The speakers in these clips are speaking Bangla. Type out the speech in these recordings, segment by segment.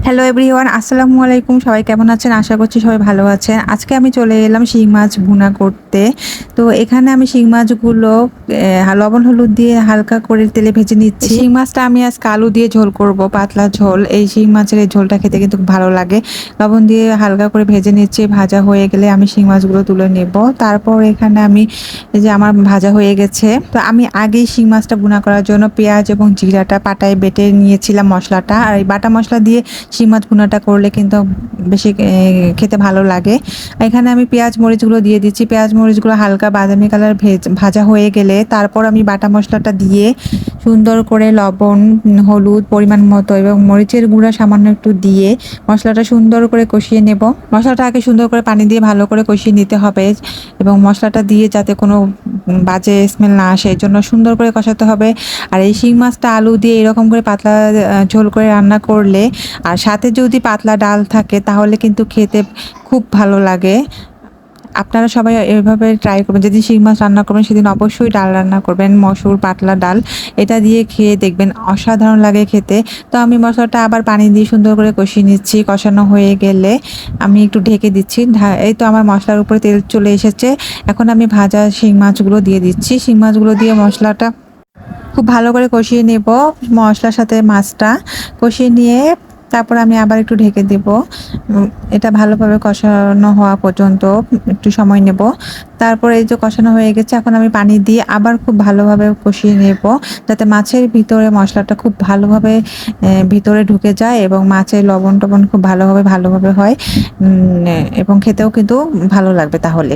হ্যালো এভরিওয়ান, আসসালামু আলাইকুম। সবাই কেমন আছেন? আশা করছি সবাই ভালো আছেন। আজকে আমি চলে এলাম শিং মাছ ভুনা করতে। তো এখানে আমি শিং মাছগুলো লবণ হলুদ দিয়ে হালকা করে তেলে ভেজে নিচ্ছি। শিং মাছটা আমি আজকে আলু দিয়ে ঝোল করব, পাতলা ঝোল। এই শিং মাছের এই ঝোলটা খেতে কিন্তু ভালো লাগে। লবণ দিয়ে হালকা করে ভেজে নিচ্ছি। ভাজা হয়ে গেলে আমি শিং মাছগুলো তুলে নেব। তারপর এখানে আমি যে আমার ভাজা হয়ে গেছে, তো আমি আগেই শিং মাছটা ভুনা করার জন্য পেঁয়াজ এবং জিরাটা পাটায় বেটে নিয়েছিলাম মশলাটা। আর এই বাটা মশলা দিয়ে শিং মাছ ভুনাটা করলে কিন্তু বেশি খেতে ভালো লাগে। এখানে আমি পেঁয়াজ মরিচগুলো দিয়ে দিচ্ছি। পেঁয়াজ মরিচগুলো হালকা বাদামি কালার ভাজা হয়ে গেলে তারপর আমি বাটা মশলাটা দিয়ে সুন্দর করে লবণ হলুদ পরিমাণ মতো এবং মরিচের গুঁড়া সামান্য একটু দিয়ে মশলাটা সুন্দর করে কষিয়ে নেব। মশলাটা আগে সুন্দর করে পানি দিয়ে ভালো করে কষিয়ে নিতে হবে এবং মশলাটা দিয়ে যাতে কোনো বাজে স্মেল না আসে, এই জন্য সুন্দর করে কষাতে হবে। আর এই শিং মাছটা আলু দিয়ে এরকম করে পাতলা ঝোল করে রান্না করলে আর সাথে যদি পাতলা ডাল থাকে তাহলে কিন্তু খেতে খুব ভালো লাগে। আপনারা সবাই এভাবে ট্রাই করবেন। যেদিন শিং মাছ রান্না করবেন সেদিন অবশ্যই ডাল রান্না করবেন, মসুর পাতলা ডাল। এটা দিয়ে খেয়ে দেখবেন অসাধারণ লাগে খেতে। তো আমি মশলাটা আবার পানি দিয়ে সুন্দর করে কষিয়ে নিচ্ছি। কষানো হয়ে গেলে আমি একটু ঢেকে দিচ্ছি। এই তো আমার মশলার উপরে তেল চলে এসেছে। এখন আমি ভাজা শিং মাছগুলো দিয়ে দিচ্ছি। শিং মাছগুলো দিয়ে মশলাটা খুব ভালো করে কষিয়ে নেব। মশলার সাথে মাছটা কষিয়ে নিয়ে তারপর আমি আবার একটু ঢেকে দেব। এটা ভালোভাবে কষানো হওয়া পর্যন্ত একটু সময় নেব। তারপরে এই যে কষানো হয়ে গেছে, এখন আমি পানি দিয়ে আবার খুব ভালোভাবে কষিয়ে নেব, যাতে মাছের ভিতরে মশলাটা খুব ভালোভাবে ভিতরে ঢুকে যায় এবং মাছের লবণ টবণ খুব ভালোভাবে হয় এবং খেতেও কিন্তু ভালো লাগবে তাহলে।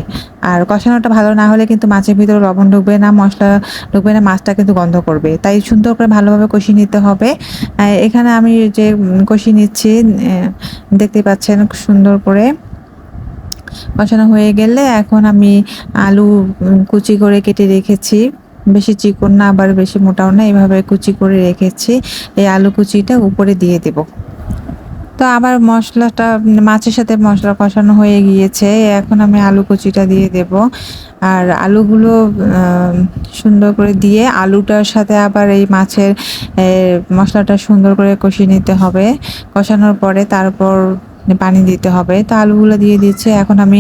আর কষানোটা ভালো না হলে কিন্তু মাছের ভিতরে লবণ ঢুকবে না, মশলা ঢুকবে না, মাছটা কিন্তু গন্ধ করবে। তাই সুন্দর করে ভালোভাবে কষিয়ে নিতে হবে। এখানে আমি যে কষিয়ে নিচ্ছি, দেখতে পাচ্ছেন সুন্দর করে কষানো হয়ে গেলে এখন আমি আলু কুচি করে কেটে রেখেছি। বেশি চিকন না আবার বেশি মোটাও না, এভাবে কুচি করে রেখেছি। এই আলু কুচিটা উপরে দিয়ে দেব। তো আবার মশলাটা মাছের সাথে মশলা কষানো হয়ে গিয়েছে, এখন আমি আলু কুচিটা দিয়ে দেব। আর আলুগুলো সুন্দর করে দিয়ে আলুটার সাথে আবার এই মাছের মশলাটা সুন্দর করে কষিয়ে নিতে হবে। কষানোর পরে তারপর পানি দিতে হবে। তো আলুগুলো দিয়ে দিচ্ছে। এখন আমি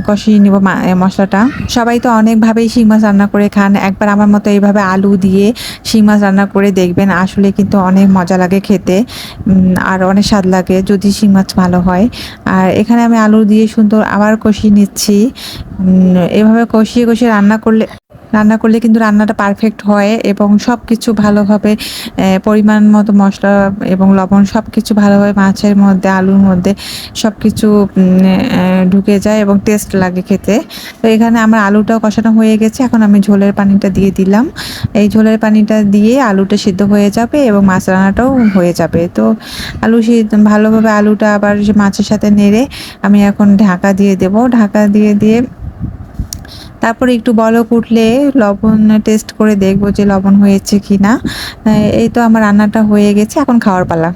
কষিয়ে নিব মশলাটা। সবাই তো অনেকভাবেই শিং মাছ রান্না করে খান। একবার আমার মতো এইভাবে আলু দিয়ে শিং মাছ রান্না করে দেখবেন, আসলে কিন্তু অনেক মজা লাগে খেতে আর অনেক স্বাদ লাগে যদি শিং মাছ ভালো হয়। আর এখানে আমি আলু দিয়ে সুন্দর আবার কষিয়ে নিচ্ছি। এভাবে কষিয়ে কষিয়ে রান্না করলে কিন্তু রান্নাটা পারফেক্ট হয় এবং সব কিছু ভালোভাবে পরিমাণ মতো মশলা এবং লবণ সব কিছু ভালোভাবে মাছের মধ্যে আলুর মধ্যে সব কিছু ঢুকে যায় এবং টেস্ট লাগে খেতে। তো এখানে আমার আলুটাও কষানো হয়ে গেছে, এখন আমি ঝোলের পানিটা দিয়ে দিলাম। এই ঝোলের পানিটা দিয়ে আলুটা সিদ্ধ হয়ে যাবে এবং মাছ রান্নাটাও হয়ে যাবে। তো ভালোভাবে আলুটা আবার মাছের সাথে নেড়ে আমি এখন ঢাকা দিয়ে দেব। ঢাকা দিয়ে তারপরে একটু বলক উঠলে লবণ টেস্ট করে দেখবো যে লবণ হয়েছে কি না। এই তো আমার রান্নাটা হয়ে গেছে, এখন খাওয়ার পালা।